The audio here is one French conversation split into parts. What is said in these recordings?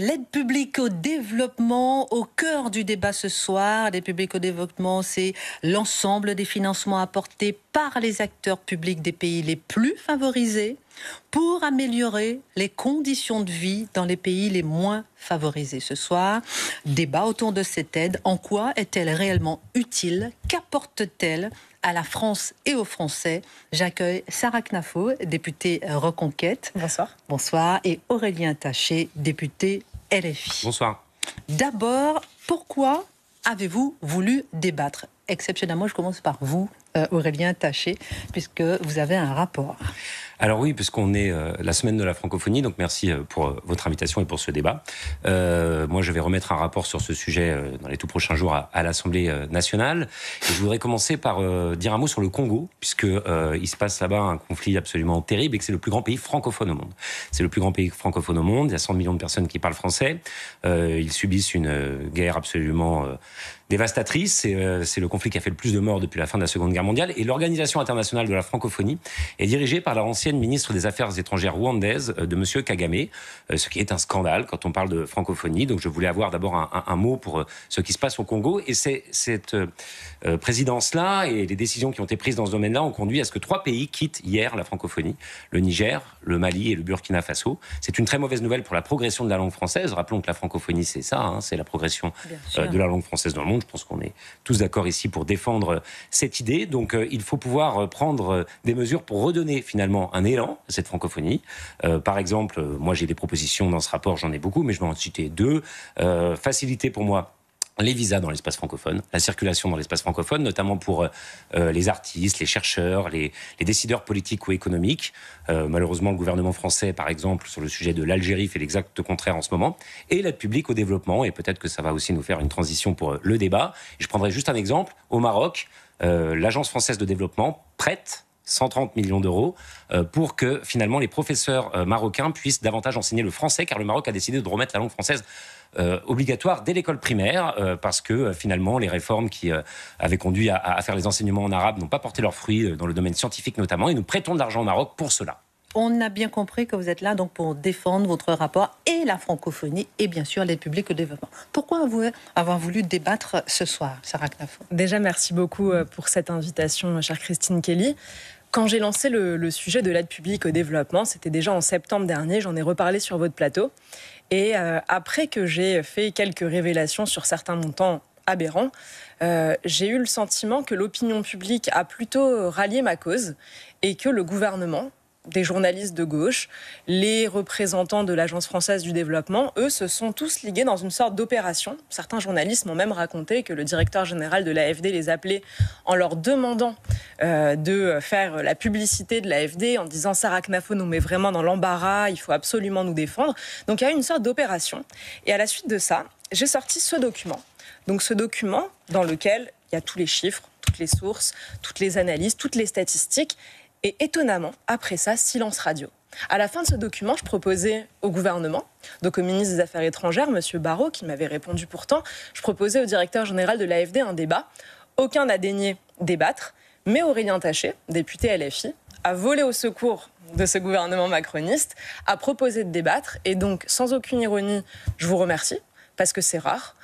L'aide publique au développement, au cœur du débat ce soir. L'aide publique au développement, c'est l'ensemble des financements apportés par les acteurs publics des pays les plus favorisés pour améliorer les conditions de vie dans les pays les moins favorisés. Ce soir, débat autour de cette aide. En quoi est-elle réellement utile? Qu'apporte-t-elle à la France et aux Français? J'accueille Sarah Knafo, députée Reconquête. Bonsoir. Bonsoir. Et Aurélien Taché, député LFI. Bonsoir. D'abord, pourquoi avez-vous voulu débattre? Exceptionnellement, je commence par vous, Aurélien Taché, puisque vous avez un rapport. Alors oui, puisqu'on est la semaine de la francophonie, donc merci pour votre invitation et pour ce débat. Moi, je vais remettre un rapport sur ce sujet dans les tout prochains jours à l'Assemblée nationale. Et je voudrais commencer par dire un mot sur le Congo, puisque il se passe là-bas un conflit absolument terrible et que c'est le plus grand pays francophone au monde. C'est le plus grand pays francophone au monde. Il y a 100 millions de personnes qui parlent français. Ils subissent une guerre absolument dévastatrice. C'est le conflit qui a fait le plus de morts depuis la fin de la Seconde Guerre mondiale. Et l'Organisation internationale de la francophonie est dirigée par la ancienne ministre des Affaires étrangères rwandaise de M. Kagame, ce qui est un scandale quand on parle de francophonie. Donc je voulais avoir d'abord un mot pour ce qui se passe au Congo. Et cette présidence-là et les décisions qui ont été prises dans ce domaine-là ont conduit à ce que 3 pays quittent hier la francophonie: le Niger, le Mali et le Burkina Faso. C'est une très mauvaise nouvelle pour la progression de la langue française. Rappelons que la francophonie, c'est ça, c'est la progression de la langue française dans le monde. Je pense qu'on est tous d'accord ici pour défendre cette idée. Donc il faut pouvoir prendre des mesures pour redonner finalement un élan à cette francophonie. Par exemple, moi j'ai des propositions dans ce rapport, j'en ai beaucoup, mais je vais en citer 2. Faciliter pour moi les visas dans l'espace francophone, la circulation dans l'espace francophone, notamment pour les artistes, les chercheurs, les décideurs politiques ou économiques. Malheureusement, le gouvernement français, par exemple, sur le sujet de l'Algérie, fait l'exact contraire en ce moment. Et l'aide publique au développement, et peut-être que ça va aussi nous faire une transition pour le débat. Je prendrai juste un exemple. Au Maroc, l'Agence française de développement prête 130 millions d'euros pour que finalement les professeurs marocains puissent davantage enseigner le français, car le Maroc a décidé de remettre la langue française obligatoire dès l'école primaire, parce que finalement les réformes qui avaient conduit à faire les enseignements en arabe n'ont pas porté leurs fruits dans le domaine scientifique notamment, et nous prêtons de l'argent au Maroc pour cela. On a bien compris que vous êtes là donc pour défendre votre rapport et la francophonie et bien sûr l'aide publique au développement. Pourquoi avoir voulu débattre ce soir, Sarah Knafo? Déjà, merci beaucoup pour cette invitation, chère Christine Kelly. Quand j'ai lancé le sujet de l'aide publique au développement, c'était déjà en septembre dernier, j'en ai reparlé sur votre plateau. Et après que j'ai fait quelques révélations sur certains montants aberrants, j'ai eu le sentiment que l'opinion publique a plutôt rallié ma cause et que le gouvernement, des journalistes de gauche, les représentants de l'Agence française du développement, eux, se sont tous ligués dans une sorte d'opération. Certains journalistes m'ont même raconté que le directeur général de l'AFD les appelait en leur demandant de faire la publicité de l'AFD, en disant « Sarah Knafo nous met vraiment dans l'embarras, il faut absolument nous défendre ». Donc il y a eu une sorte d'opération. Et à la suite de ça, j'ai sorti ce document. Donc ce document dans lequel il y a tous les chiffres, toutes les sources, toutes les analyses, toutes les statistiques. Et étonnamment, après ça, silence radio. À la fin de ce document, je proposais au gouvernement, donc au ministre des Affaires étrangères, M. Barrot, qui m'avait répondu pourtant, je proposais au directeur général de l'AFD un débat. Aucun n'a daigné débattre, mais Aurélien Taché, député LFI, a volé au secours de ce gouvernement macroniste, a proposé de débattre, et donc, sans aucune ironie, je vous remercie, parce que c'est rare.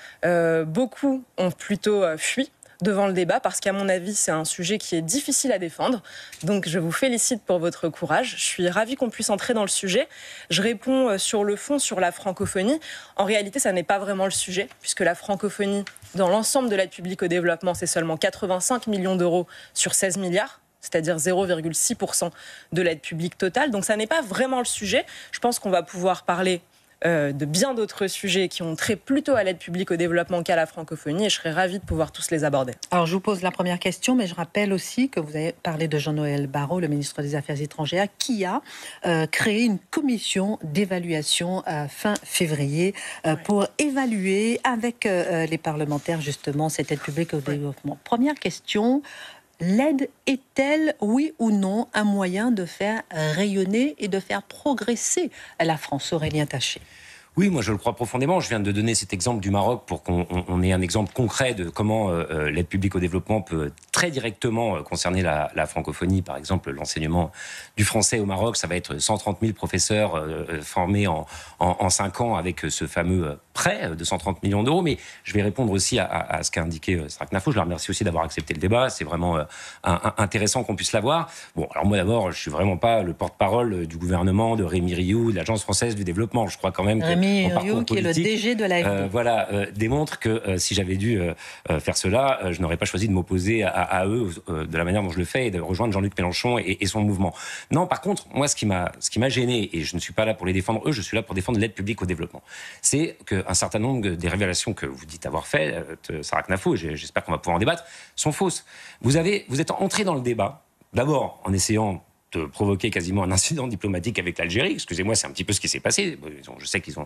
Beaucoup ont plutôt fui devant le débat, parce qu'à mon avis, c'est un sujet qui est difficile à défendre. Donc, je vous félicite pour votre courage. Je suis ravie qu'on puisse entrer dans le sujet. Je réponds sur le fond, sur la francophonie. En réalité, ça n'est pas vraiment le sujet, puisque la francophonie, dans l'ensemble de l'aide publique au développement, c'est seulement 85 millions d'euros sur 16 milliards. C'est-à-dire 0,6% de l'aide publique totale. Donc, ça n'est pas vraiment le sujet. Je pense qu'on va pouvoir parler de bien d'autres sujets qui ont trait plutôt à l'aide publique au développement qu'à la francophonie, et je serais ravie de pouvoir tous les aborder. Alors je vous pose la première question, mais je rappelle aussi que vous avez parlé de Jean-Noël Barrot, le ministre des Affaires étrangères, qui a créé une commission d'évaluation fin février pour évaluer avec les parlementaires justement cette aide publique au développement. Première question. L'aide est-elle, oui ou non, un moyen de faire rayonner et de faire progresser la France? Aurélien Taché. Oui, moi je le crois profondément. Je viens de donner cet exemple du Maroc pour qu'on ait un exemple concret de comment l'aide publique au développement peut très directement concerner la francophonie. Par exemple, l'enseignement du français au Maroc, ça va être 130 000 professeurs formés en 5 ans avec ce fameux prêt de 130 millions d'euros. Mais je vais répondre aussi à ce qu'a indiqué Srak Nafo. Je la remercie aussi d'avoir accepté le débat. C'est vraiment intéressant qu'on puisse l'avoir. Bon, alors moi d'abord, je suis vraiment pas le porte-parole du gouvernement, de Rémi Rioux, de l'Agence française du développement. Je crois quand même que Rémi Rioux, qui est le DG de l'AFD. Démontre que si j'avais dû faire cela, je n'aurais pas choisi de m'opposer à eux de la manière dont je le fais et de rejoindre Jean-Luc Mélenchon et son mouvement. Non, par contre, moi, ce qui m'a gêné, et je ne suis pas là pour les défendre eux, je suis là pour défendre l'aide publique au développement, c'est qu'un certain nombre des révélations que vous dites avoir faites, Srak Nafo, j'espère qu'on va pouvoir en débattre, sont fausses. Vous êtes entré dans le débat, d'abord en essayant de provoquer quasiment un incident diplomatique avec l'Algérie. Excusez-moi, c'est un petit peu ce qui s'est passé. Je sais qu'ils ont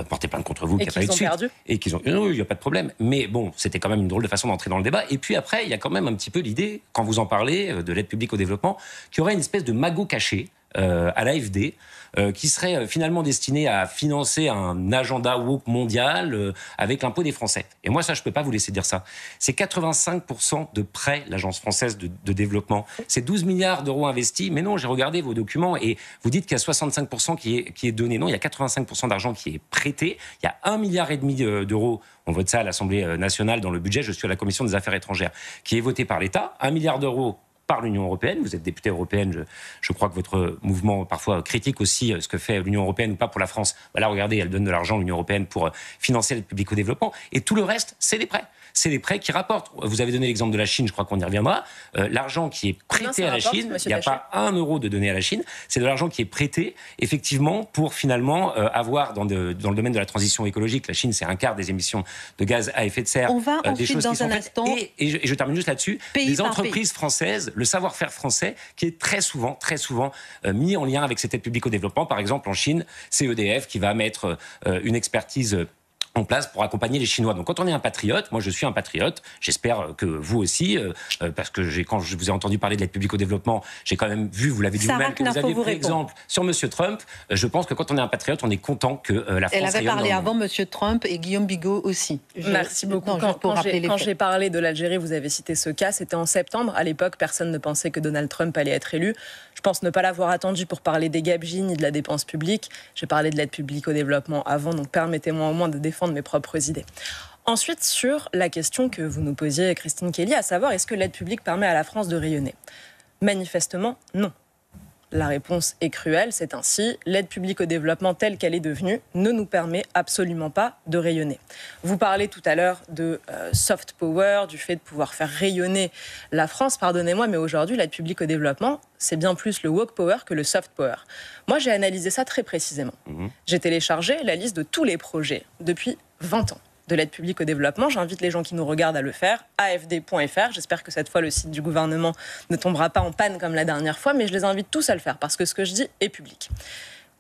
porté plainte contre vous, et qu'ils ont perdu. Et qu'ils ont... Non, il n'y a pas de problème. Mais bon, c'était quand même une drôle de façon d'entrer dans le débat. Et puis après, il y a quand même un petit peu l'idée, quand vous en parlez, de l'aide publique au développement, qu'il y aurait une espèce de magot caché à l'AFD, qui serait finalement destiné à financer un agenda woke mondial avec l'impôt des Français. Et moi, ça, je ne peux pas vous laisser dire ça. C'est 85% de prêts, l'Agence française de développement. C'est 12 milliards d'euros investis. Mais non, j'ai regardé vos documents et vous dites qu'il y a 65% qui est donné. Non, il y a 85% d'argent qui est prêté. Il y a 1,5 milliard d'euros. On vote ça à l'Assemblée nationale dans le budget. Je suis à la Commission des Affaires étrangères, qui est voté par l'État. 1 milliard d'euros par l'Union européenne. Vous êtes députée européenne, je crois que votre mouvement parfois critique aussi ce que fait l'Union européenne ou pas pour la France. Là, regardez, elle donne de l'argent à l'Union européenne pour financer l'aide publique au développement. Et tout le reste, c'est des prêts. C'est des prêts qui rapportent. Vous avez donné l'exemple de la Chine, je crois qu'on y reviendra. L'argent qui est prêté à la Chine, il n'y a pas 1 euro de donné à la Chine, c'est de l'argent qui est prêté, effectivement, pour finalement avoir dans le domaine de la transition écologique, la Chine, c'est 1/4 des émissions de gaz à effet de serre. On va ensuite, dans un instant... Et je termine juste là-dessus. Les entreprises françaises, le savoir-faire français, qui est très souvent mis en lien avec cette aide publique au développement. Par exemple, en Chine, c'est EDF qui va mettre une expertise en place pour accompagner les Chinois. Donc quand on est un patriote, moi je suis un patriote, j'espère que vous aussi, parce que quand je vous ai entendu parler de l'aide publique au développement, j'ai quand même vu, vous l'avez dit vous-même, que vous aviez pris exemple sur M. Trump. Je pense que quand on est un patriote, on est content que la France... Elle avait parlé avant M. Trump et Guillaume Bigot aussi. Merci beaucoup. Quand j'ai parlé de l'Algérie, vous avez cité ce cas, c'était en septembre. À l'époque, personne ne pensait que Donald Trump allait être élu. Je pense ne pas l'avoir attendu pour parler des gabegies ni de la dépense publique. J'ai parlé de l'aide publique au développement avant, donc permettez-moi au moins de défendre de mes propres idées. Ensuite, sur la question que vous nous posiez, Christine Kelly, à savoir, est-ce que l'aide publique permet à la France de rayonner ? Manifestement, non. La réponse est cruelle, c'est ainsi. L'aide publique au développement telle qu'elle est devenue ne nous permet absolument pas de rayonner. Vous parlez tout à l'heure de soft power, du fait de pouvoir faire rayonner la France. Pardonnez-moi, mais aujourd'hui, l'aide publique au développement, c'est bien plus le woke power que le soft power. Moi, j'ai analysé ça très précisément. J'ai téléchargé la liste de tous les projets depuis 20 ans. De l'aide publique au développement. J'invite les gens qui nous regardent à le faire, afd.fr. J'espère que cette fois, le site du gouvernement ne tombera pas en panne comme la dernière fois, mais je les invite tous à le faire parce que ce que je dis est public.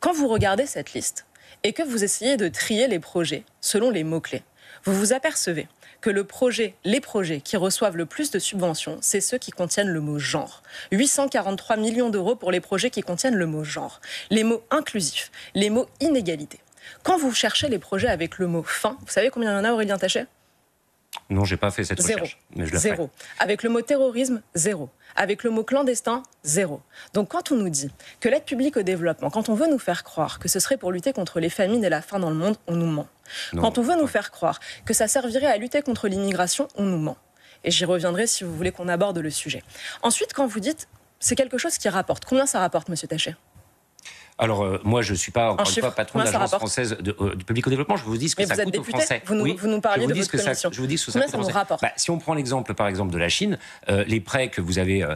Quand vous regardez cette liste et que vous essayez de trier les projets selon les mots-clés, vous vous apercevez que les projets qui reçoivent le plus de subventions, c'est ceux qui contiennent le mot genre. 843 millions d'euros pour les projets qui contiennent le mot genre. Les mots inclusifs, les mots inégalité. Quand vous cherchez les projets avec le mot faim, vous savez combien il y en a, Aurélien Taché ? Non, j'ai pas fait cette recherche. Mais je la ferai. 0. Avec le mot terrorisme, 0. Avec le mot clandestin, 0. Donc quand on nous dit que l'aide publique au développement, quand on veut nous faire croire que ce serait pour lutter contre les famines et la faim dans le monde, on nous ment. Non, quand on veut nous faire croire que ça servirait à lutter contre l'immigration, on nous ment. Et j'y reviendrai si vous voulez qu'on aborde le sujet. Ensuite, quand vous dites c'est quelque chose qui rapporte, combien ça rapporte, monsieur Taché ? Alors, moi, je ne suis pas, encore une fois, patron de l'Agence française du public au développement. Je vous dis ce que ça coûte aux Français. Vous nous parliez de votre commission. Je vous dis ce que ça coûte aux Français. Si on prend l'exemple, par exemple, de la Chine, les prêts que vous avez...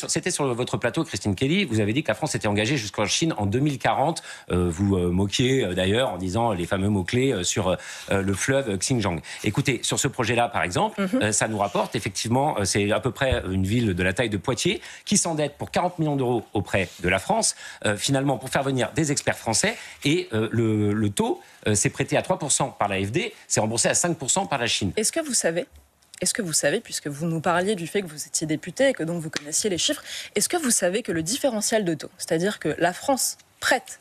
C'était sur votre plateau, Christine Kelly, vous avez dit que la France était engagée jusqu'en Chine en 2040. Vous moquiez d'ailleurs en disant les fameux mots-clés sur le fleuve Xinjiang. Écoutez, sur ce projet-là, par exemple, ça nous rapporte, effectivement, c'est à peu près une ville de la taille de Poitiers qui s'endette pour 40 millions d'euros auprès de la France. Finalement, pour faire venir des experts français et le taux s'est prêté à 3% par l'AFD, c'est remboursé à 5% par la Chine. Est-ce que vous savez, puisque vous nous parliez du fait que vous étiez député et que donc vous connaissiez les chiffres, est-ce que vous savez que le différentiel de taux, c'est-à-dire que la France prête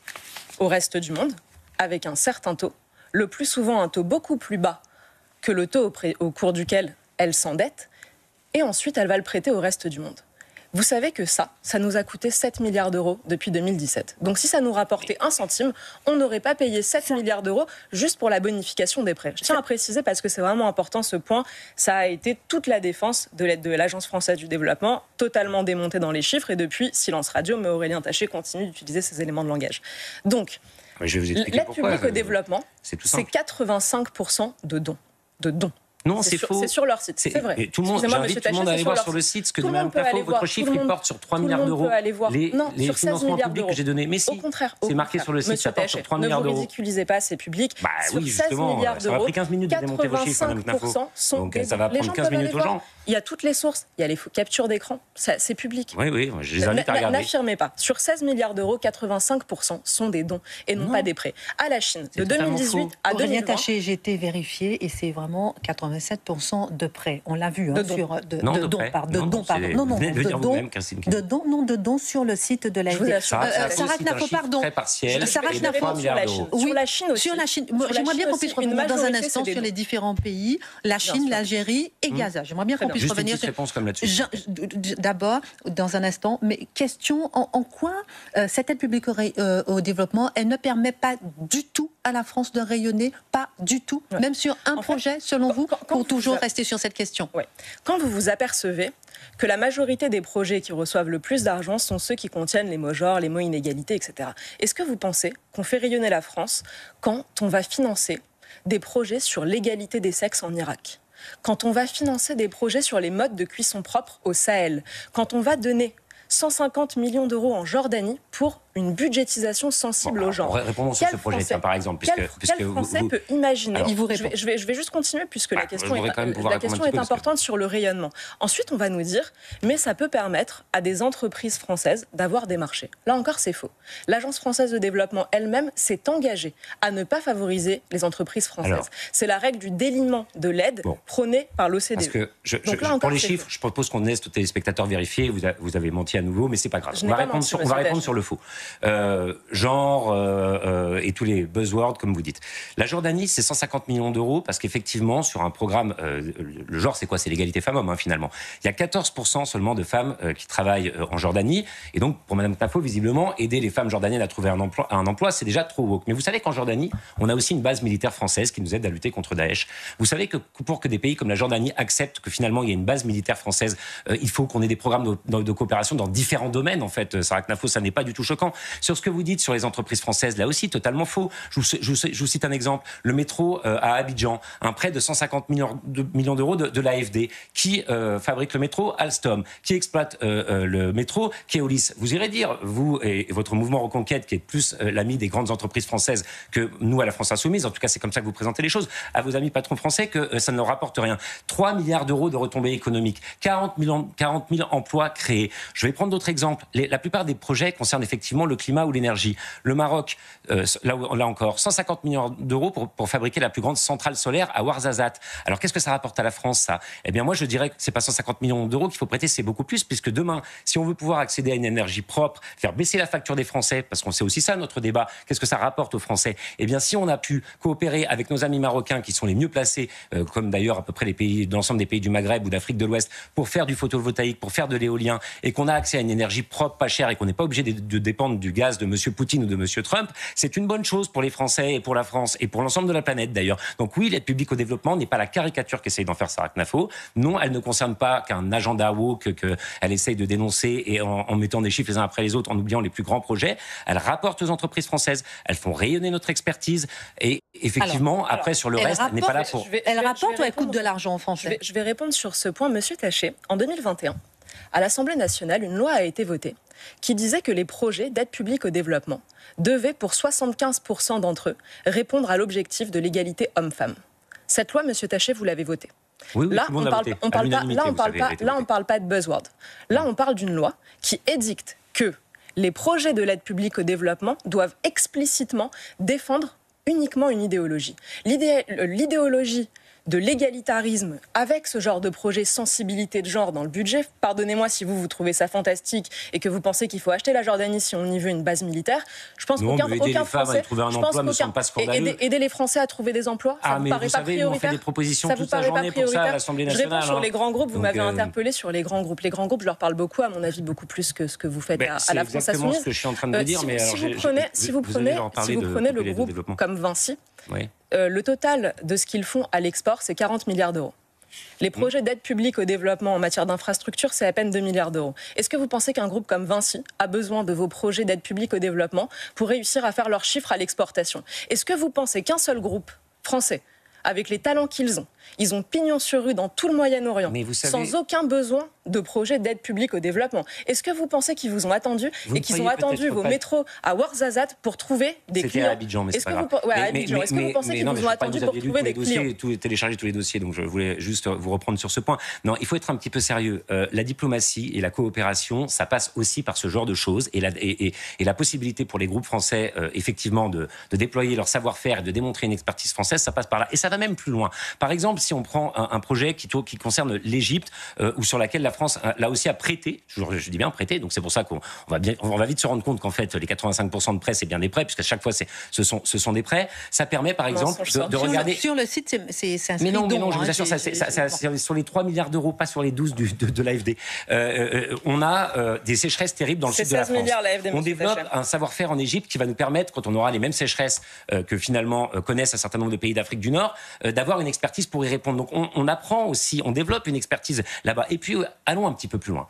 au reste du monde, avec un certain taux, le plus souvent un taux beaucoup plus bas que le taux au cours duquel elle s'endette, et ensuite elle va le prêter au reste du monde. Vous savez que ça nous a coûté 7 milliards d'euros depuis 2017. Donc si ça nous rapportait 1 centime, on n'aurait pas payé 7 milliards d'euros juste pour la bonification des prêts. Je tiens à préciser parce que c'est vraiment important ce point. Ça a été toute la défense de l'aide de l'Agence française du développement, totalement démontée dans les chiffres. Et depuis, silence radio, mais Aurélien Taché continue d'utiliser ces éléments de langage. Donc, l'aide publique au développement, c'est 85% de dons. Non, c'est faux. C'est sur leur site, c'est vrai. Et j'invite tout le monde à aller voir sur le site ce que dit Mme Tafo. Votre chiffre, il porte sur 3 milliards d'euros. Les financements publics que j'ai donnés. Mais si, au contraire, c'est marqué sur le site, ça porte sur 3 milliards d'euros. Ne vous ridiculisez pas, c'est public. Sur 16 milliards d'euros, ça m'a pris 15 minutes de démonter vos chiffres, Mme Tafo. Donc ça va prendre 15 minutes aux gens. Il y a toutes les sources. Il y a les captures d'écran. C'est public. Oui, je les invite à regarder. N'affirmez pas. Sur 16 milliards d'euros, 85% sont des dons et non pas des prêts. À la Chine, de 2018 à 2020. Aurélien Taché, j'ai été vérifié et c'est vraiment 87% de prêts. On l'a vu de dons sur le site de l'AFD. Sarah Knafo, pardon. Très partiel. Sarah Knafo, sur la Chine. Sur la Chine aussi. J'aimerais bien qu'on puisse revenir dans un instant sur les différents pays, la Chine, l'Algérie et Gaza. J'aimerais bien qu'on puisse revenir sur... réponse comme là-dessus. D'abord, dans un instant, mais question, en quoi cette aide publique au développement, elle ne permet pas du tout à la France de rayonner, pas du tout, même sur un projet, selon vous, pour toujours rester sur cette question. Quand vous vous apercevez que la majorité des projets qui reçoivent le plus d'argent sont ceux qui contiennent les mots genre, les mots inégalité, etc. Est-ce que vous pensez qu'on fait rayonner la France quand on va financer des projets sur l'égalité des sexes en Irak ? Quand on va financer des projets sur les modes de cuisson propre au Sahel ? Quand on va donner 150 millions d'euros en Jordanie pour une budgétisation sensible aux gens. Répondons sur ce projet, par exemple. Quel Français peut imaginer... Je vais juste continuer, puisque la question est importante sur le rayonnement. Ensuite, on va nous dire, mais ça peut permettre à des entreprises françaises d'avoir des marchés. Là encore, c'est faux. L'Agence française de développement elle-même s'est engagée à ne pas favoriser les entreprises françaises. C'est la règle du déliement de l'aide prônée par l'OCDE. Pour les chiffres, je propose qu'on laisse aux téléspectateurs vérifier. Vous avez menti à nouveau, mais c'est pas grave. On va répondre sur le faux. Et tous les buzzwords, comme vous dites. La Jordanie, c'est 150 millions d'euros, parce qu'effectivement, sur un programme, le genre, c'est quoi ? C'est l'égalité femmes-hommes, finalement. Il y a 14% seulement de femmes qui travaillent en Jordanie, et donc, pour Mme Tafo, visiblement, aider les femmes jordaniennes à trouver un emploi, c'est déjà trop woke. Mais vous savez qu'en Jordanie, on a aussi une base militaire française qui nous aide à lutter contre Daesh. Vous savez que pour que des pays comme la Jordanie acceptent que finalement, il y a une base militaire française, il faut qu'on ait des programmes de coopération dans différents domaines, en fait. Sarah Knafo, ça n'est pas du tout choquant. Sur ce que vous dites sur les entreprises françaises, là aussi, totalement faux. Je vous cite un exemple. Le métro à Abidjan, un prêt de 150 millions d'euros de l'AFD, qui fabrique le métro Alstom, qui exploite le métro Keolis. Vous irez dire, vous et votre mouvement Reconquête, qui est plus l'ami des grandes entreprises françaises que nous à la France Insoumise, en tout cas c'est comme ça que vous présentez les choses, à vos amis patrons français, que ça ne leur rapporte rien. 3 milliards d'euros de retombées économiques, 40 000 emplois créés. Je vais prendre d'autres exemples. La plupart des projets concernent effectivement le climat ou l'énergie. Le Maroc, là encore, 150 millions d'euros pour fabriquer la plus grande centrale solaire à Ouarzazate. Alors qu'est-ce que ça rapporte à la France, ça ? Eh bien moi je dirais que c'est pas 150 millions d'euros qu'il faut prêter, c'est beaucoup plus, puisque demain, si on veut pouvoir accéder à une énergie propre, faire baisser la facture des Français, parce qu'on sait aussi ça, notre débat, qu'est-ce que ça rapporte aux Français ? Eh bien si on a pu coopérer avec nos amis marocains, qui sont les mieux placés, comme d'ailleurs à peu près l'ensemble des pays du Maghreb ou d'Afrique de l'Ouest, pour faire du photovoltaïque, pour faire de l'éolien, et qu'on a accès à une énergie propre, pas chère, et qu'on n'est pas obligé de dépendre du gaz de M. Poutine ou de M. Trump, c'est une bonne chose pour les Français et pour la France et pour l'ensemble de la planète d'ailleurs. Donc oui, l'aide publique au développement n'est pas la caricature qu'essaye d'en faire Sarah Knafo. Non, elle ne concerne pas qu'un agenda woke qu'elle essaye de dénoncer et en mettant des chiffres les uns après les autres, en oubliant les plus grands projets. Elle rapporte aux entreprises françaises, elles font rayonner notre expertise et effectivement, après sur le reste, elle n'est pas là pour... Elle rapporte ou elle coûte de l'argent en français ? Je vais répondre sur ce point. Monsieur Taché, en 2021, à l'Assemblée nationale, une loi a été votée qui disait que les projets d'aide publique au développement devaient, pour 75% d'entre eux, répondre à l'objectif de l'égalité homme-femme. Cette loi, monsieur Taché, vous l'avez votée. Oui, là, on ne parle pas de buzzword. Là, on parle d'une loi qui édicte que les projets de l'aide publique au développement doivent explicitement défendre uniquement une idéologie. L'idéologie de l'égalitarisme avec ce genre de projet sensibilité de genre dans le budget. Pardonnez-moi si vous trouvez ça fantastique et que vous pensez qu'il faut acheter la Jordanie si on y veut une base militaire. Je pense qu'aucun Français... Aider les Français à trouver des emplois, ça vous paraît pas prioritaire? On fait des propositions toute la journée pour ça à l'Assemblée nationale. Je réponds sur les grands groupes, vous m'avez interpellé sur les grands groupes. Les grands groupes, je leur parle beaucoup, à mon avis, beaucoup plus que ce que vous faites à la France Insoumise. C'est exactement ce que je suis en train de vous dire. Si vous prenez le groupe comme Vinci, le total de ce qu'ils font à l'export, c'est 40 milliards d'euros. Les projets d'aide publique au développement en matière d'infrastructure, c'est à peine 2 milliards d'euros. Est-ce que vous pensez qu'un groupe comme Vinci a besoin de vos projets d'aide publique au développement pour réussir à faire leurs chiffres à l'exportation? Est-ce que vous pensez qu'un seul groupe français, avec les talents qu'ils ont, ils ont pignon sur rue dans tout le Moyen-Orient, sans aucun besoin de projet d'aide publique au développement. Est-ce que vous pensez qu'ils vous ont attendu et qu'ils ont attendu vos métros à Ouarzazate pour trouver des clients? C'était à Abidjan, mais c'est pas grave. Est-ce que vous pensez qu'ils vous ont attendu pour trouver des clients? Télécharger tous les dossiers, donc je voulais juste vous reprendre sur ce point. Non, il faut être un petit peu sérieux. La diplomatie et la coopération, ça passe aussi par ce genre de choses et la possibilité pour les groupes français, effectivement, de déployer leur savoir-faire et de démontrer une expertise française, ça passe par là. Et ça va même plus loin. Par exemple, si on prend un projet qui concerne l'Égypte, ou sur laquelle la France, là aussi, a prêté, je dis bien prêté, donc c'est pour ça qu'on va vite se rendre compte qu'en fait, les 85% de prêts, c'est bien des prêts, puisqu'à chaque fois, ce sont des prêts. Ça permet, par exemple, de regarder... Sur le site, c'est inscrit mais non, don, je vous assure, c'est sur les 3 milliards d'euros, pas sur les 12 de l'AFD. On a des sécheresses terribles dans le sud de la France. On développe un savoir-faire en Égypte qui va nous permettre, quand on aura les mêmes sécheresses que finalement connaissent un certain nombre de pays d'Afrique du Nord, d'avoir une expertise pour y répondre. Donc on apprend aussi, on développe une expertise là-bas. Et puis allons un petit peu plus loin.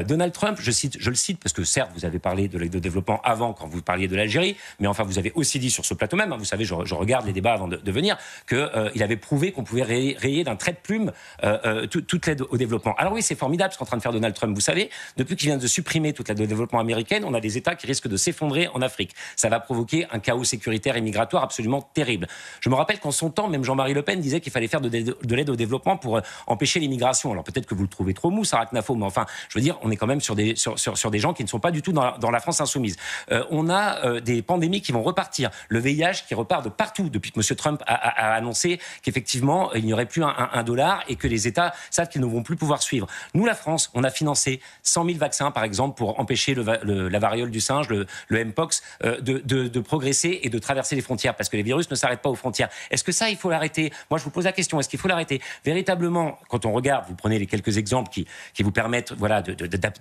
Donald Trump, je le cite parce que certes vous avez parlé de l'aide au développement avant quand vous parliez de l'Algérie, mais enfin vous avez aussi dit sur ce plateau même, vous savez, je regarde les débats avant de venir, qu'il avait prouvé qu'on pouvait rayer d'un trait de plume toute l'aide au développement. Alors oui, c'est formidable ce qu'est en train de faire Donald Trump. Vous savez, depuis qu'il vient de supprimer toute l'aide au développement américaine, on a des États qui risquent de s'effondrer en Afrique. Ça va provoquer un chaos sécuritaire et migratoire absolument terrible. Je me rappelle qu'en son temps, même Jean-Marie Le Pen disait qu'il fallait faire de l'aide au développement pour empêcher l'immigration. Alors peut-être que vous le trouvez trop mou, Sarah Knafo, mais enfin, je veux dire, on est quand même sur des gens qui ne sont pas du tout dans la France insoumise. On a des pandémies qui vont repartir. Le VIH qui repart de partout depuis que M. Trump a annoncé qu'effectivement, il n'y aurait plus un dollar et que les États savent qu'ils ne vont plus pouvoir suivre. Nous, la France, on a financé 100 000 vaccins, par exemple, pour empêcher la variole du singe, le Mpox, de progresser et de traverser les frontières, parce que les virus ne s'arrêtent pas aux frontières. Est-ce que ça, il faut l'arrêter? Moi, je vous pose la question, est-ce qu'il faut l'arrêter? Véritablement, quand on regarde, vous prenez les quelques exemples qui vous permettent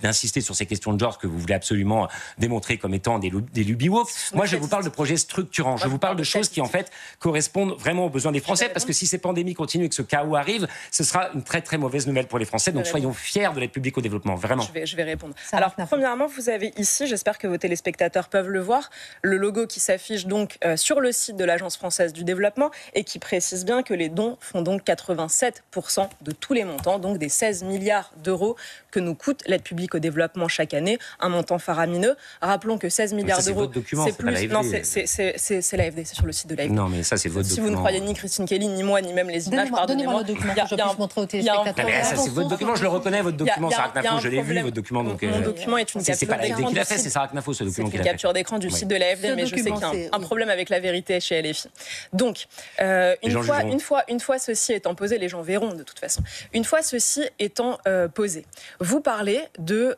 d'insister sur ces questions de genre que vous voulez absolument démontrer comme étant des lubies woke. Moi, je vous parle de projets structurants. Je vous parle de choses qui, en fait, correspondent vraiment aux besoins des Français, parce que si ces pandémies continuent et que ce chaos arrive, ce sera une très, très mauvaise nouvelle pour les Français. Donc, soyons fiers de l'aide publique au développement, vraiment. Je vais répondre. Alors, premièrement, vous avez ici, j'espère que vos téléspectateurs peuvent le voir, le logo qui s'affiche donc sur le site de l'Agence française du développement et qui précise bien que les dons font donc 87% de tous les montants, donc des 16 milliards d'euros que nous coûte l'aide publique au développement chaque année, un montant faramineux. Rappelons que 16 milliards d'euros, c'est plus... Non, c'est l'AFD, c'est sur le site de l'AFD. Non, mais ça, c'est votre document. Si vous ne croyez ni Christine Kelly, ni moi, ni même les images, pardonnez-moi le document que je puisse montrer aux téléspectateurs. Ça, c'est votre document, je le reconnais, votre document, Sarah Knafo, je l'ai vu, votre document. Mon document est une capture d'écran. C'est pas l'AFD qui l'a fait, c'est Sarah Knafo, ce document qui l'a fait. C'est une capture d'écran du site de l'AFD, mais je sais qu'il y a un problème avec la vérité chez LFI. Donc, une fois ceci étant posé, les gens verront de toute façon. Une fois ceci étant posé, vous parlez de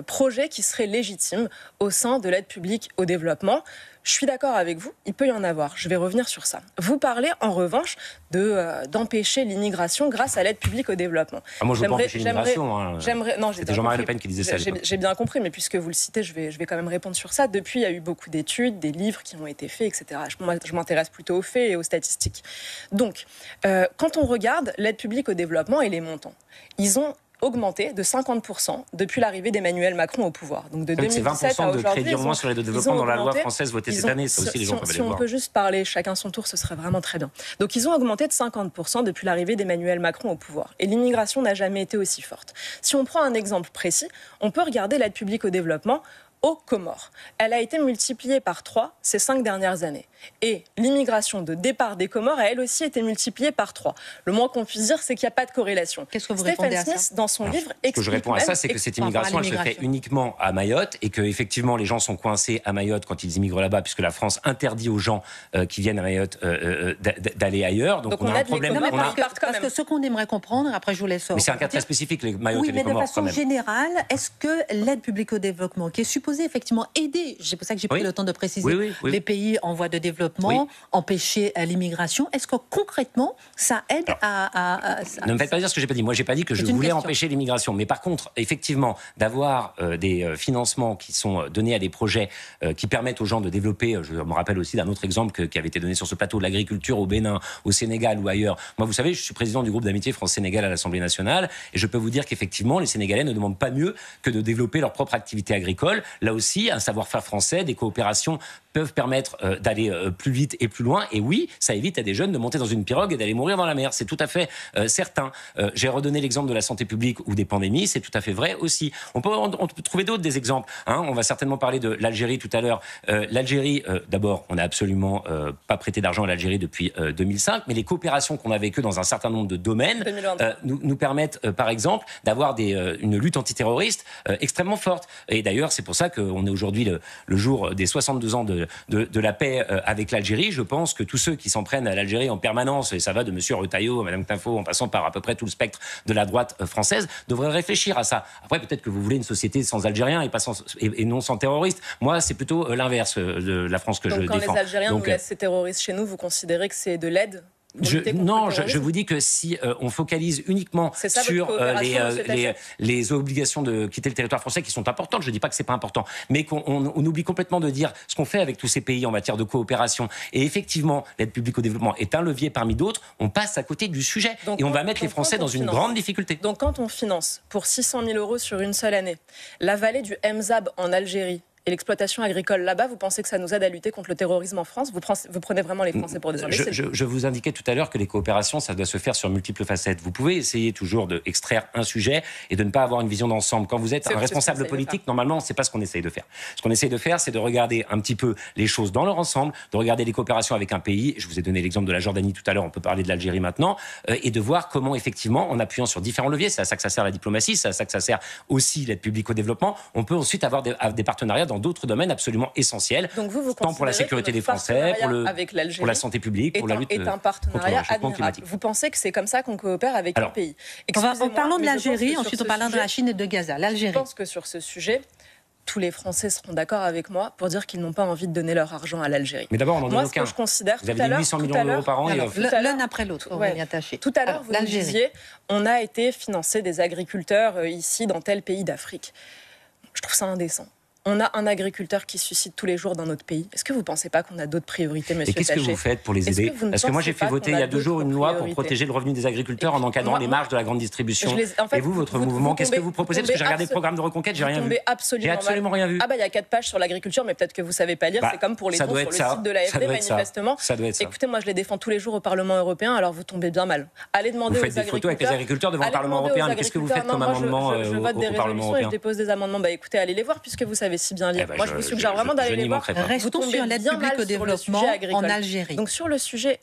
projets qui seraient légitimes au sein de l'aide publique au développement. Je suis d'accord avec vous, il peut y en avoir. Je vais revenir sur ça. Vous parlez en revanche d'empêcher l'immigration grâce à l'aide publique au développement. Moi, je veux pas empêcher l'immigration. C'était Jean-Marie Le Pen qui disait ça. J'ai bien compris, mais puisque vous le citez, je vais quand même répondre sur ça. Depuis, il y a eu beaucoup d'études, des livres qui ont été faits, etc. Moi, je m'intéresse plutôt aux faits et aux statistiques. Donc, quand on regarde l'aide publique au développement et les montants, ils ont augmenté de 50% depuis l'arrivée d'Emmanuel Macron au pouvoir. Donc de 2017 à aujourd'hui, c'est 20% de crédit en moins sur l'aide au développement dans la loi française votée cette année. Ça aussi, les gens peuvent aller voir. Si on peut juste parler chacun son tour, ce serait vraiment très bien. Donc ils ont augmenté de 50% depuis l'arrivée d'Emmanuel Macron au pouvoir. Et l'immigration n'a jamais été aussi forte. Si on prend un exemple précis, on peut regarder l'aide publique au développement aux Comores. Elle a été multipliée par 3 ces 5 dernières années. Et l'immigration de départ des Comores a elle aussi été multipliée par 3. Le moins qu'on puisse dire, c'est qu'il n'y a pas de corrélation. Qu'est-ce que vous Stephen répondez à Smith, ça? dans son livre, Ce que je réponds à ça, c'est que cette immigration, elle se fait uniquement à Mayotte et que effectivement les gens sont coincés à Mayotte quand ils immigrent là-bas, puisque la France interdit aux gens qui viennent à Mayotte d'aller ailleurs. Donc on a un problème. Parce que ce qu'on aimerait comprendre, après je vous laisse. Mais c'est un cas très spécifique, les Mayotte et les Comores. Oui, mais de façon générale, est-ce que l'aide publique au développement, qui est supposée effectivement aider, c'est pour ça que j'ai pris le temps de préciser, les pays en voie de développement, empêcher l'immigration, est-ce que concrètement ça aide à ne me faites pas dire ce que j'ai pas dit. Moi, j'ai pas dit que je voulais empêcher l'immigration. Mais par contre, effectivement, d'avoir des financements qui sont donnés à des projets qui permettent aux gens de développer. Je me rappelle aussi d'un autre exemple qui avait été donné sur ce plateau de l'agriculture au Bénin, au Sénégal ou ailleurs. Moi, vous savez, je suis président du groupe d'amitié France-Sénégal à l'Assemblée nationale et je peux vous dire qu'effectivement, les Sénégalais ne demandent pas mieux que de développer leur propre activité agricole. Là aussi, un savoir-faire français, des coopérations peuvent permettre d'aller plus vite et plus loin. Et oui, ça évite à des jeunes de monter dans une pirogue et d'aller mourir dans la mer. C'est tout à fait certain. J'ai redonné l'exemple de la santé publique ou des pandémies. C'est tout à fait vrai aussi. On peut trouver d'autres des exemples. On va certainement parler de l'Algérie tout à l'heure. L'Algérie, d'abord, on n'a absolument pas prêté d'argent à l'Algérie depuis 2005, mais les coopérations qu'on a avec eux dans un certain nombre de domaines nous permettent, par exemple, d'avoir une lutte antiterroriste extrêmement forte. Et d'ailleurs, c'est pour ça qu'on est aujourd'hui le jour des 62 ans de la paix avec l'Algérie. Je pense que tous ceux qui s'en prennent à l'Algérie en permanence, et ça va de M. Retailleau à Mme Tinfo, en passant par à peu près tout le spectre de la droite française, devraient réfléchir à ça. Après, peut-être que vous voulez une société sans Algériens et non sans terroristes. Moi, c'est plutôt l'inverse de la France que je défends. Donc quand les Algériens nous laissent ces terroristes chez nous, vous considérez que c'est de l'aide ? Je vous dis que si on focalise uniquement sur les obligations de quitter le territoire français qui sont importantes, je ne dis pas que c'est pas important, mais qu'on oublie complètement de dire ce qu'on fait avec tous ces pays en matière de coopération. Et effectivement, l'aide publique au développement est un levier parmi d'autres. On passe à côté du sujet et on va mettre les Français dans une grande difficulté. Donc quand on finance pour 600 000 € sur une seule année la vallée du Mzab en Algérie et l'exploitation agricole là-bas, vous pensez que ça nous aide à lutter contre le terrorisme en France ? Vous prenez vraiment les Français pour des imbéciles ? Je vous indiquais tout à l'heure que les coopérations, ça doit se faire sur multiples facettes. Vous pouvez essayer toujours d'extraire un sujet et de ne pas avoir une vision d'ensemble. Quand vous êtes un responsable politique, normalement, c'est pas ce qu'on essaye de faire. Ce qu'on essaye de faire, c'est de regarder un petit peu les choses dans leur ensemble, de regarder les coopérations avec un pays. Je vous ai donné l'exemple de la Jordanie tout à l'heure, on peut parler de l'Algérie maintenant, et de voir comment, effectivement, en appuyant sur différents leviers, c'est à ça que ça sert la diplomatie, c'est à ça que ça sert aussi l'aide publique au développement, on peut ensuite avoir des partenariats dans d'autres domaines absolument essentiel, tant pour la sécurité des Français, pour la santé publique, pour la lutte contre le changement climatique. Vous pensez que c'est comme ça qu'on coopère avec un pays ? En parlant de l'Algérie, ensuite on parlera de la Chine et de Gaza. L'Algérie. Je pense que sur ce sujet, tous les Français seront d'accord avec moi pour dire qu'ils n'ont pas envie de donner leur argent à l'Algérie. Mais d'abord, on en donne aucun. Moi, ce que je considère vous avez dit 800 millions d'euros par an. L'un après l'autre, on va y attacher. Tout à l'heure, vous nous disiez, on a été financer des agriculteurs ici dans tel pays d'Afrique. Je trouve ça indécent. On a un agriculteur qui se suicide tous les jours dans notre pays. Est-ce que vous ne pensez pas qu'on a d'autres priorités, monsieur Taché ? Et qu'est-ce que vous faites pour les aider ? Parce que moi, j'ai fait voter il y a 2 jours une loi pour protéger le revenu des agriculteurs en encadrant les marges de la grande distribution. Et vous, votre mouvement, qu'est-ce que vous proposez ? Parce que j'ai regardé le programme de Reconquête, j'ai rien vu. J'ai absolument rien vu. Ah bah il y a 4 pages sur l'agriculture, mais peut-être que vous ne savez pas lire. C'est comme pour les dons sur le site de l'AFD, manifestement. Écoutez, moi, je les défends tous les jours au Parlement européen, alors vous tombez bien mal. Allez demander aux agriculteurs. Vous faites des photos avec les agriculteurs devant le Parlement européen. Mais qu'est-ce que vous faites comme amendement au Parlement européen ? Je dépose des amendements. Bah écoutez, allez les voir puisque vous savez si bien lire. Je vous suggère vraiment d'aller les voir. Restons sur l'aide publique au développement en Algérie. Donc sur le sujet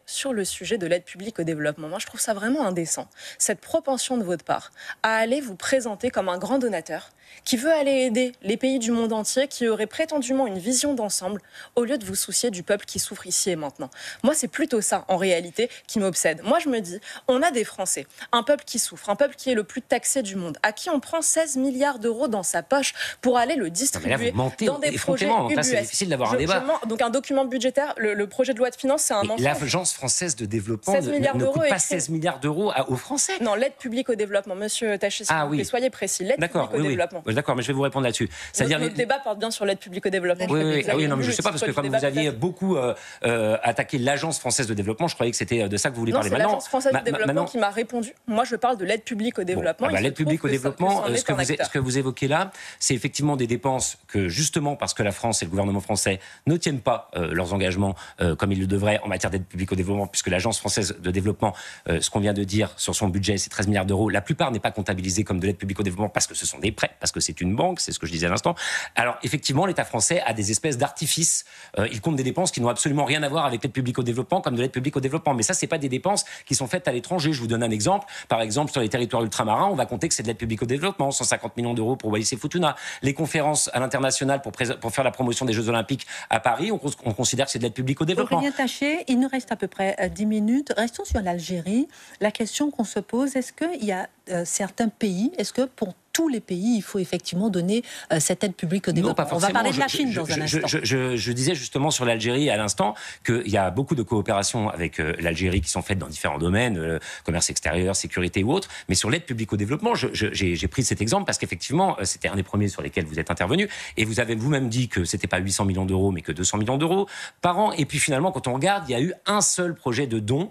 de l'aide publique au développement, moi je trouve ça vraiment indécent. Cette propension de votre part à aller vous présenter comme un grand donateur qui veut aller aider les pays du monde entier, qui aurait prétendument une vision d'ensemble, au lieu de vous soucier du peuple qui souffre ici et maintenant. Moi, c'est plutôt ça, en réalité, qui m'obsède. Moi, je me dis, on a des Français, un peuple qui souffre, un peuple qui est le plus taxé du monde, à qui on prend 16 milliards d'euros dans sa poche pour aller le distribuer dans des projets UBS. Là, c'est difficile d'avoir un débat. Donc, un document budgétaire, le projet de loi de finances, c'est un mensonge. L'Agence française de développement ne coûte pas 16 milliards d'euros aux Français. Non, l'aide publique au développement, monsieur Taché, soyez précis. L'aide publique au développement. D'accord, mais je vais vous répondre là-dessus. Notre débat porte bien sur l'aide publique au développement. Oui, non, mais je ne sais pas, parce que comme vous aviez beaucoup attaqué l'Agence française de développement, je croyais que c'était de ça que vous vouliez parler. C'est l'Agence française de développement qui m'a répondu. Moi, je parle de l'aide publique au développement. L'aide publique au développement, ce que vous évoquez là, c'est effectivement des dépenses que justement parce que la France et le gouvernement français ne tiennent pas leurs engagements comme ils le devraient en matière d'aide publique au développement, puisque l'Agence française de développement, ce qu'on vient de dire sur son budget, c'est 13 milliards d'euros. La plupart n'est pas comptabilisé comme de l'aide publique au développement parce que ce sont des prêts, parce que c'est une banque, c'est ce que je disais à l'instant. Alors effectivement, l'État français a des espèces d'artifices. Il compte des dépenses qui n'ont absolument rien à voir avec l'aide publique au développement, comme de l'aide publique au développement. Mais ça, c'est pas des dépenses qui sont faites à l'étranger. Je vous donne un exemple. Par exemple, sur les territoires ultramarins, on va compter que c'est de l'aide publique au développement, 150 millions d'euros pour Wallis et Futuna. Les conférences à l'international pour faire la promotion des Jeux Olympiques à Paris, on considère que c'est de l'aide publique au développement. Aurélien Taché, il nous reste à peu près 10 minutes. Restons sur l'Algérie. La question qu'on se pose, est-ce qu'il y a certains pays, est-ce que pour tous les pays, il faut effectivement donner cette aide publique au développement? On va parler de la Chine dans un instant. Je disais justement sur l'Algérie à l'instant qu'il y a beaucoup de coopérations avec l'Algérie qui sont faites dans différents domaines, commerce extérieur, sécurité ou autres. Mais sur l'aide publique au développement, j'ai pris cet exemple parce qu'effectivement, c'était un des premiers sur lesquels vous êtes intervenu. Et vous avez vous-même dit que c'était pas 800 millions d'euros, mais que 200 millions d'euros par an. Et puis finalement, quand on regarde, il y a eu un seul projet de don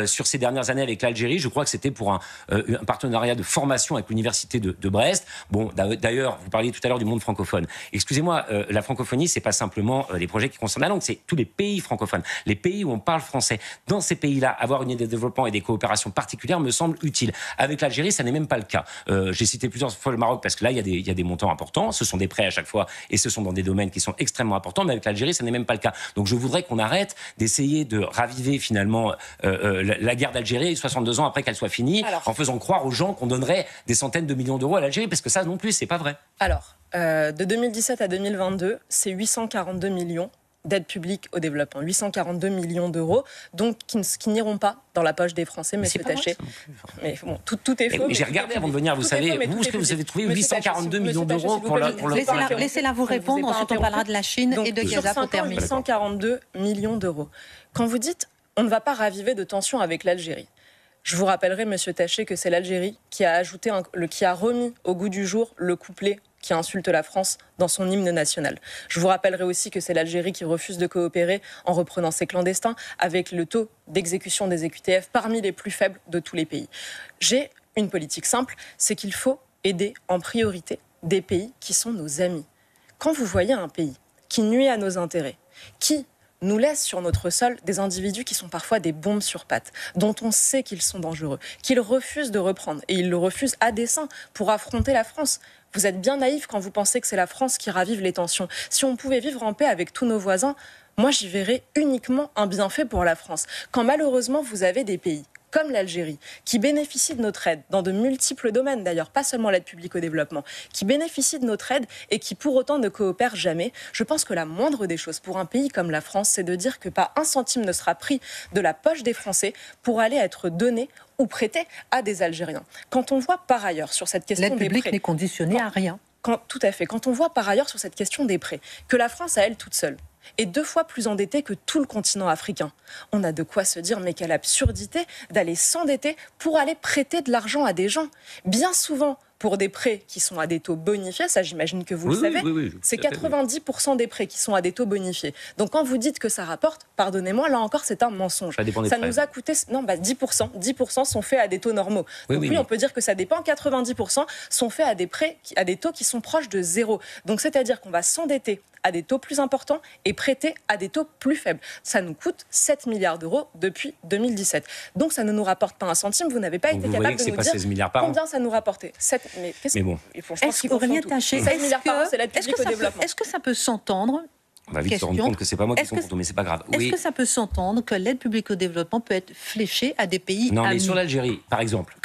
sur ces dernières années avec l'Algérie. Je crois que c'était pour un partenariat de formation avec l'université de Brest. Bon, d'ailleurs, vous parliez tout à l'heure du monde francophone. Excusez-moi, la francophonie, c'est pas simplement les projets qui concernent la langue, c'est tous les pays francophones, les pays où on parle français. Dans ces pays-là, avoir une aide de développement et des coopérations particulières me semble utile. Avec l'Algérie, ça n'est même pas le cas. J'ai cité plusieurs fois le Maroc parce que là, il y a des montants importants. Ce sont des prêts à chaque fois et ce sont dans des domaines qui sont extrêmement importants. Mais avec l'Algérie, ça n'est même pas le cas. Donc, je voudrais qu'on arrête d'essayer de raviver finalement la guerre d'Algérie 62 ans après qu'elle soit finie, en faisant croire aux gens qu'on donnerait des centaines de millions d'euros à l'Algérie, parce que ça non plus, c'est pas vrai. Alors, de 2017 à 2022, c'est 842 millions d'aide publique au développement, 842 millions d'euros, donc qui n'iront pas dans la poche des Français, monsieur Taché. Mais bon, tout est faux. Mais j'ai regardé avant de venir, vous savez, où est-ce que vous avez trouvé 842 millions d'euros pour le... Laissez-la vous répondre, ensuite on parlera de la Chine et de Gaza pour terminer. 842 millions d'euros. Quand vous dites, on ne va pas raviver de tensions avec l'Algérie, je vous rappellerai, monsieur Taché, que c'est l'Algérie qui a remis au goût du jour le couplet qui insulte la France dans son hymne national. Je vous rappellerai aussi que c'est l'Algérie qui refuse de coopérer en reprenant ses clandestins, avec le taux d'exécution des EQTF parmi les plus faibles de tous les pays. J'ai une politique simple, c'est qu'il faut aider en priorité des pays qui sont nos amis. Quand vous voyez un pays qui nuit à nos intérêts, qui nous laisse sur notre sol des individus qui sont parfois des bombes sur pattes, dont on sait qu'ils sont dangereux, qu'ils refusent de reprendre, et ils le refusent à dessein pour affronter la France. Vous êtes bien naïf quand vous pensez que c'est la France qui ravive les tensions. Si on pouvait vivre en paix avec tous nos voisins, moi j'y verrais uniquement un bienfait pour la France. Quand malheureusement vous avez des pays comme l'Algérie, qui bénéficient de notre aide, dans de multiples domaines d'ailleurs, pas seulement l'aide publique au développement, qui bénéficient de notre aide et qui pour autant ne coopèrent jamais, je pense que la moindre des choses pour un pays comme la France, c'est de dire que pas un centime ne sera pris de la poche des Français pour aller être donné ou prêté à des Algériens. Quand on voit par ailleurs sur cette question des prêts... L'aide publique n'est conditionnée à rien. Tout à fait. Quand on voit par ailleurs sur cette question des prêts que la France, à elle toute seule, est 2 fois plus endettée que tout le continent africain. On a de quoi se dire, mais quelle absurdité d'aller s'endetter pour aller prêter de l'argent à des gens. Bien souvent, pour des prêts qui sont à des taux bonifiés, ça j'imagine que vous le savez, c'est 90% des prêts qui sont à des taux bonifiés. Donc quand vous dites que ça rapporte, pardonnez-moi, là encore c'est un mensonge. Ça nous a coûté 10% sont faits à des taux normaux. Donc on peut dire que ça dépend, 90% sont faits à des prêts, à des taux qui sont proches de zéro. Donc c'est-à-dire qu'on va s'endetter à des taux plus importants et prêter à des taux plus faibles. Ça nous coûte 7 milliards d'euros depuis 2017. Donc ça ne nous rapporte pas un centime. Vous n'avez pas été capable de nous dire combien ça nous rapportait. Mais bon. Est-ce qu'Aurélien Taché, est-ce que ça peut s'entendre? On va vite se rendre compte que c'est pas moi qui confonds, mais c'est pas grave. Est-ce que ça peut s'entendre que l'aide publique au développement peut être fléchée à des pays Non, amis? mais sur l'Algérie, par exemple,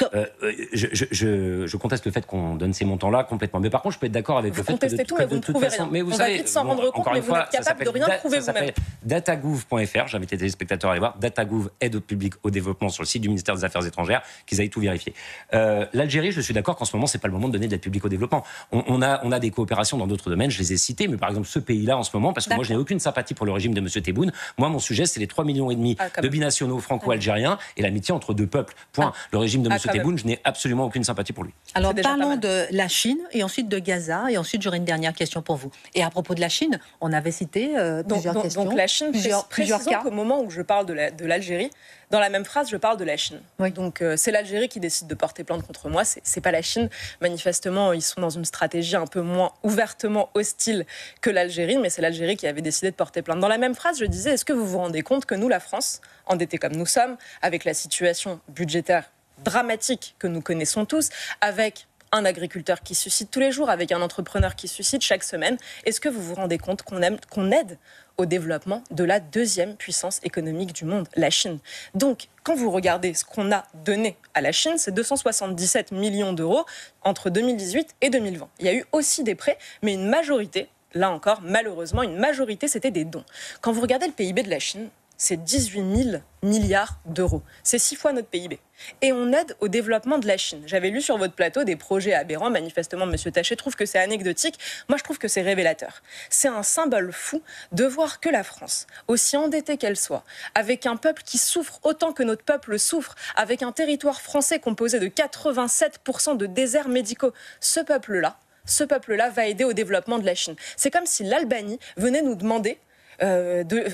je conteste le fait qu'on donne ces montants-là complètement. Mais par contre, je peux être d'accord avec le fait que de toute façon, mais vous savez, encore une fois, ça s'appelle datagouv.fr. J'invite les téléspectateurs à aller voir datagouv aide publique au développement sur le site du ministère des Affaires étrangères, qu'ils aillent tout vérifier. L'Algérie, je suis d'accord qu'en ce moment, c'est pas le moment de donner de l'aide publique au développement. On a des coopérations dans d'autres domaines, je les ai cités, mais par exemple ce pays-là en ce moment, parce que moi, je n'ai aucune sympathie pour le régime de M. Tebboune. Moi, mon sujet, c'est les 3,5 millions de binationaux franco-algériens et l'amitié entre deux peuples. Point. Le régime de M. Tebboune, je n'ai absolument aucune sympathie pour lui. Alors, parlons de la Chine et ensuite de Gaza. Et ensuite, j'aurai une dernière question pour vous. Et à propos de la Chine, on avait cité plusieurs questions. Donc la Chine, plusieurs cas. Au moment où je parle de l'Algérie, Dans la même phrase, je parle de la Chine. Oui. Donc c'est l'Algérie qui décide de porter plainte contre moi, c'est pas la Chine. Manifestement, ils sont dans une stratégie un peu moins ouvertement hostile que l'Algérie, mais c'est l'Algérie qui avait décidé de porter plainte. Dans la même phrase, je disais, est-ce que vous vous rendez compte que nous, la France, endettés comme nous sommes, avec la situation budgétaire dramatique que nous connaissons tous, avec un agriculteur qui suscite tous les jours, avec un entrepreneur qui suscite chaque semaine, est-ce que vous vous rendez compte qu'on aide au développement de la deuxième puissance économique du monde, la Chine? Donc, quand vous regardez ce qu'on a donné à la Chine, c'est 277 millions d'euros entre 2018 et 2020. Il y a eu aussi des prêts, mais une majorité, là encore, malheureusement, une majorité, c'était des dons. Quand vous regardez le PIB de la Chine, c'est 18 000 milliards d'euros. C'est 6 fois notre PIB. Et on aide au développement de la Chine. J'avais lu sur votre plateau des projets aberrants. Manifestement, M. Taché trouve que c'est anecdotique. Moi, je trouve que c'est révélateur. C'est un symbole fou de voir que la France, aussi endettée qu'elle soit, avec un peuple qui souffre autant que notre peuple souffre, avec un territoire français composé de 87% de déserts médicaux, ce peuple-là va aider au développement de la Chine. C'est comme si l'Albanie venait nous demander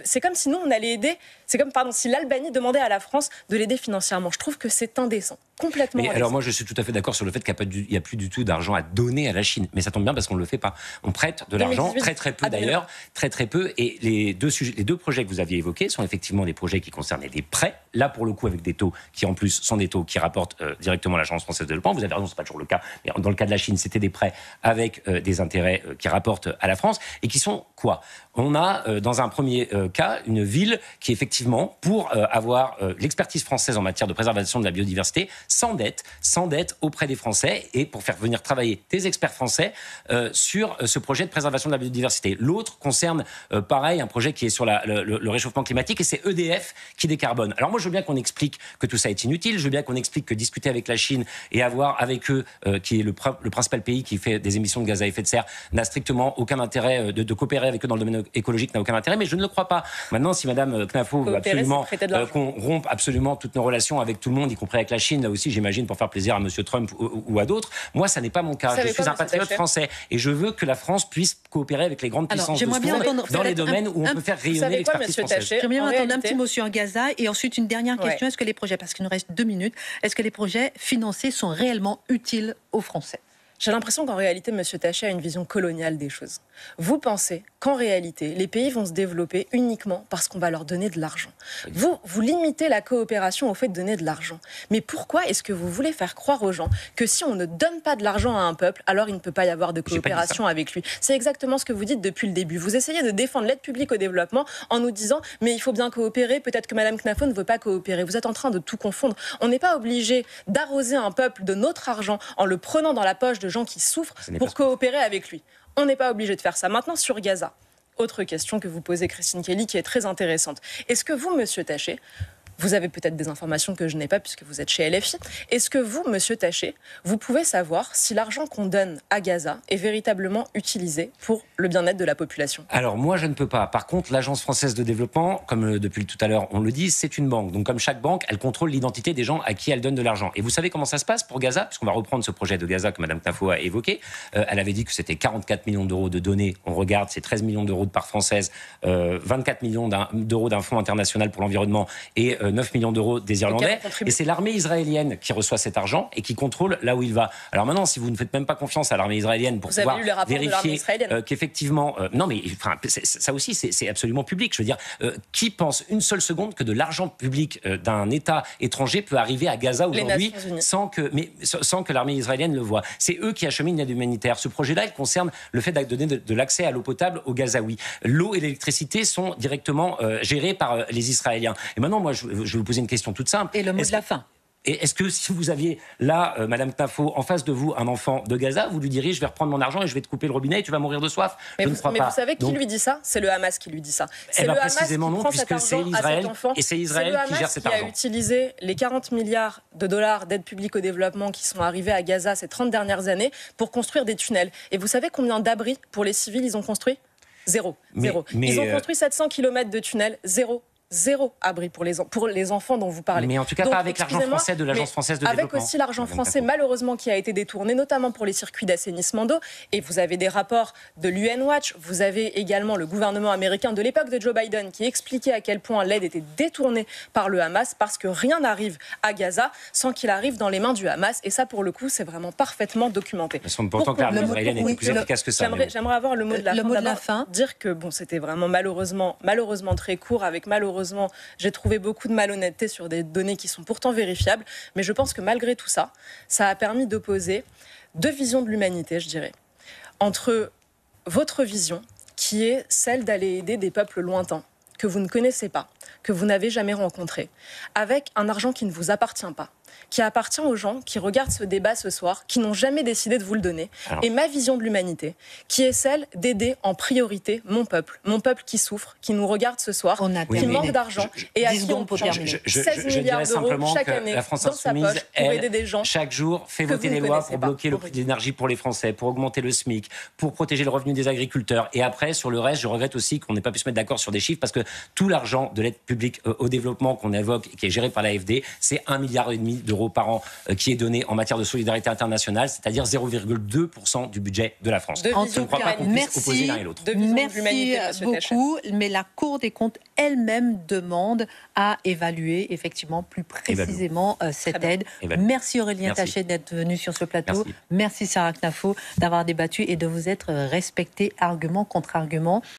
c'est comme si nous on allait aider, si l'Albanie demandait à la France de l'aider financièrement. Je trouve que c'est indécent, complètement indécent. Alors moi je suis tout à fait d'accord sur le fait qu'il n'y a plus du tout d'argent à donner à la Chine, mais ça tombe bien parce qu'on ne le fait pas. On prête de l'argent, très peu d'ailleurs, très peu, et les deux projets que vous aviez évoqués sont effectivement des projets qui concernaient des prêts, là pour le coup avec des taux qui en plus sont des taux qui rapportent directement à l'Agence française de développement. Vous avez raison, c'est pas toujours le cas, mais dans le cas de la Chine, c'était des prêts avec des intérêts qui rapportent à la France, et qui sont quoi? On a dans un premier cas une ville qui effectivement, pour avoir l'expertise française en matière de préservation de la biodiversité, s'endette auprès des Français, et pour faire venir travailler des experts français sur ce projet de préservation de la biodiversité. L'autre concerne pareil, un projet qui est sur le réchauffement climatique, et c'est EDF qui décarbone. Alors moi je veux bien qu'on explique que tout ça est inutile, je veux bien qu'on explique que discuter avec la Chine et avoir avec eux, qui est le principal pays qui fait des émissions de gaz à effet de serre, n'a strictement aucun intérêt de coopérer avec eux dans le domaine écologique, n'a aucun intérêt, mais je ne le crois pas. Maintenant, si Madame Knafo veut absolument qu'on rompe absolument toutes nos relations avec tout le monde, y compris avec la Chine, là aussi j'imagine pour faire plaisir à Monsieur Trump ou à d'autres, moi ça n'est pas mon cas. Je suis un patriote français et je veux que la France puisse coopérer avec les grandes puissances dans les domaines où on peut faire rayonner l'expertise française. J'aimerais bien entendre un petit mot sur Gaza, et ensuite une dernière question. Est-ce que les projets, parce qu'il nous reste 2 minutes, est-ce que les projets financés sont réellement utiles aux Français? J'ai l'impression qu'en réalité, M. Taché a une vision coloniale des choses. Vous pensez qu'en réalité, les pays vont se développer uniquement parce qu'on va leur donner de l'argent. Vous limitez la coopération au fait de donner de l'argent. Mais pourquoi est-ce que vous voulez faire croire aux gens que si on ne donne pas de l'argent à un peuple, alors il ne peut pas y avoir de coopération avec lui? C'est exactement ce que vous dites depuis le début. Vous essayez de défendre l'aide publique au développement en nous disant « mais il faut bien coopérer, peut-être que Mme Knafo ne veut pas coopérer ». Vous êtes en train de tout confondre. On n'est pas obligé d'arroser un peuple de notre argent en le prenant dans la poche de gens qui souffrent pour coopérer avec lui. On n'est pas obligé de faire ça. Maintenant, sur Gaza, autre question que vous posez, Christine Kelly, qui est très intéressante. Est-ce que vous, Monsieur Taché, vous avez peut-être des informations que je n'ai pas puisque vous êtes chez LFI. Est-ce que vous, Monsieur Taché, vous pouvez savoir si l'argent qu'on donne à Gaza est véritablement utilisé pour le bien-être de la population? Alors moi, je ne peux pas. Par contre, l'Agence française de développement, comme depuis tout à l'heure on le dit, c'est une banque. Donc comme chaque banque, elle contrôle l'identité des gens à qui elle donne de l'argent. Et vous savez comment ça se passe pour Gaza? Puisqu'on va reprendre ce projet de Gaza que Mme Knafo a évoqué. Elle avait dit que c'était 44 millions d'euros de données. On regarde, c'est 13 millions d'euros de part française, 24 millions d'euros d'un fonds international pour l'environnement et 9 millions d'euros des Irlandais. Et c'est l'armée israélienne qui reçoit cet argent et qui contrôle là où il va. Alors maintenant, si vous ne faites même pas confiance à l'armée israélienne pour pouvoir vérifier qu'effectivement... non mais enfin, ça aussi, c'est absolument public. Je veux dire, qui pense une seule seconde que de l'argent public d'un État étranger peut arriver à Gaza aujourd'hui sans que l'armée israélienne le voie? C'est eux qui acheminent l'aide humanitaire. Ce projet-là, il concerne le fait de donner de l'accès à l'eau potable aux Gazaouis. L'eau et l'électricité sont directement gérés par les Israéliens. Et maintenant, moi, je vais vous poser une question toute simple. Et le mot de la fin. Et est-ce que si vous aviez là, Madame Knafo, en face de vous, un enfant de Gaza, vous lui diriez « je vais reprendre mon argent et je vais te couper le robinet et tu vas mourir de soif ». Mais vous savez qui lui dit ça? C'est le Hamas qui lui dit ça. C'est le Hamas qui prend cet argent à cet enfant. Et c'est Israël qui gère cet argent. C'est le Hamas qui a utilisé les 40 milliards de dollars d'aide publique au développement qui sont arrivés à Gaza ces 30 dernières années pour construire des tunnels. Et vous savez combien d'abris pour les civils ils ont construit? Zéro. Ils ont construit 700 km de tunnels, zéro. zéro abri pour les enfants dont vous parlez. Mais en tout cas, donc, pas avec l'argent français de l'Agence française de développement. Avec aussi l'argent français, malheureusement, qui a été détourné, notamment pour les circuits d'assainissement d'eau. Et vous avez des rapports de l'UN Watch, vous avez également le gouvernement américain de l'époque de Joe Biden qui expliquait à quel point l'aide était détournée par le Hamas, parce que rien n'arrive à Gaza sans qu'il arrive dans les mains du Hamas. Et ça, pour le coup, c'est vraiment parfaitement documenté. Il semble pourtant que l'armée israélienne était plus efficace que ça. J'aimerais avoir le mot de la fin. Le mot de la fin. Dire que c'était vraiment malheureusement très court, avec malheureusement, j'ai trouvé beaucoup de malhonnêteté sur des données qui sont pourtant vérifiables. Mais je pense que malgré tout ça, ça a permis d'opposer deux visions de l'humanité, je dirais. Entre votre vision, qui est celle d'aller aider des peuples lointains, que vous ne connaissez pas, que vous n'avez jamais rencontrés, avec un argent qui ne vous appartient pas, qui appartient aux gens qui regardent ce débat ce soir, qui n'ont jamais décidé de vous le donner. Et ma vision de l'humanité, qui est celle d'aider en priorité mon peuple qui souffre, qui nous regarde ce soir, qui manque d'argent et à qui on prend 16 milliards d'euros chaque année la France dans sa Insoumise, poche pour aider des gens. Chaque jour, fait voter des lois pour bloquer le prix de l'énergie pour les Français, pour augmenter le SMIC, pour protéger le revenu des agriculteurs. Et après, sur le reste, je regrette aussi qu'on n'ait pas pu se mettre d'accord sur des chiffres, parce que tout l'argent de l'aide publique au développement qu'on évoque et qui est géré par l'AFD, c'est 1,5 milliard d'euros par an qui est donné en matière de solidarité internationale, c'est-à-dire 0,2% du budget de la France. Je ne crois pas qu'on puisse opposer l'un et l'autre. Merci beaucoup, mais la Cour des comptes elle-même demande à évaluer effectivement plus précisément cette aide. Merci Aurélien Taché d'être venu sur ce plateau. Merci Sarah Knafo d'avoir débattu et de vous être respecté argument contre argument.